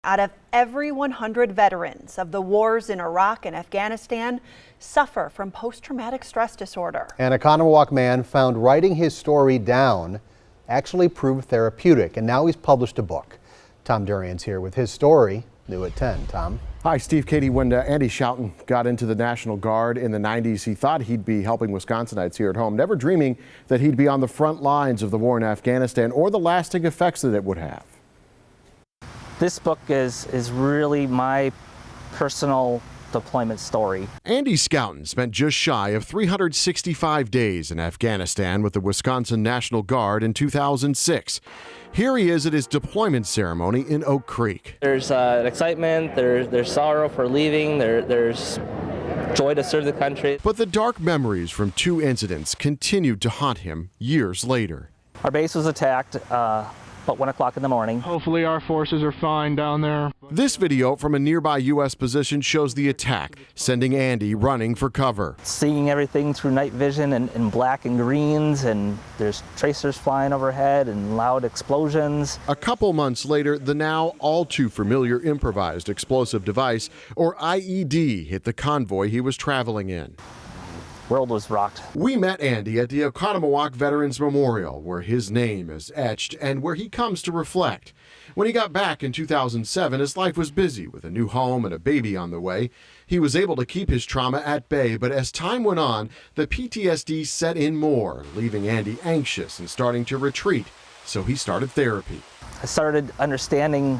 Out of every 100 veterans of the wars in Iraq and Afghanistan suffer from post-traumatic stress disorder. An Oconomowoc man found writing his story down actually proved therapeutic, and now he's published a book. Tom Durian's here with his story, new at 10. Tom. Hi, Steve, Katie. When Andy Schouten got into the National Guard in the 90s, he thought he'd be helping Wisconsinites here at home, never dreaming that he'd be on the front lines of the war in Afghanistan or the lasting effects that it would have. This book is really my personal deployment story. Andy Schouten spent just shy of 365 days in Afghanistan with the Wisconsin National Guard in 2006. Here he is at his deployment ceremony in Oak Creek. There's excitement, there's sorrow for leaving, there's joy to serve the country. But the dark memories from two incidents continued to haunt him years later. Our base was attacked about 1 o'clock in the morning. Hopefully our forces are fine down there. This video from a nearby U.S. position shows the attack, sending Andy running for cover. Seeing everything through night vision and black and greens, and there's tracers flying overhead and loud explosions. A couple months later, the now all too familiar improvised explosive device, or IED, hit the convoy he was traveling in. World was rocked. We met Andy at the Oconomowoc Veterans Memorial, where his name is etched and where he comes to reflect. When he got back in 2007, his life was busy with a new home and a baby on the way. He was able to keep his trauma at bay, but as time went on, the PTSD set in more, leaving Andy anxious and starting to retreat. So he started therapy. I started understanding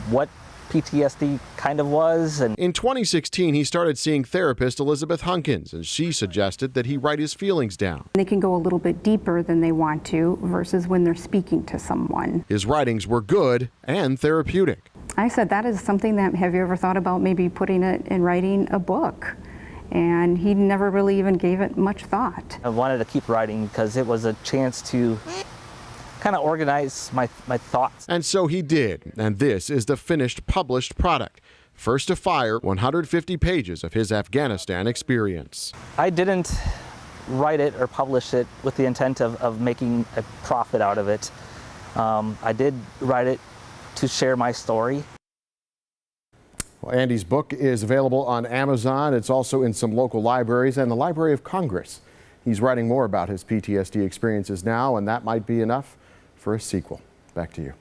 what PTSD kind of was. And in 2016, he started seeing therapist Elizabeth Hunkins, and she suggested that he write his feelings down. They can go a little bit deeper than they want to versus when they're speaking to someone. His writings were good and therapeutic. I said, that is something that, have you ever thought about maybe putting it in writing a book? And he never really even gave it much thought. I wanted to keep writing because it was a chance to kind of organize my thoughts. And so he did, and this is the finished published product. First to fire, 150 pages of his Afghanistan experience. I didn't write it or publish it with the intent of making a profit out of it. I did write it to share my story. Well, Andy's book is available on Amazon. It's also in some local libraries and the Library of Congress. He's writing more about his PTSD experiences now, and that might be enough for a sequel. Back to you.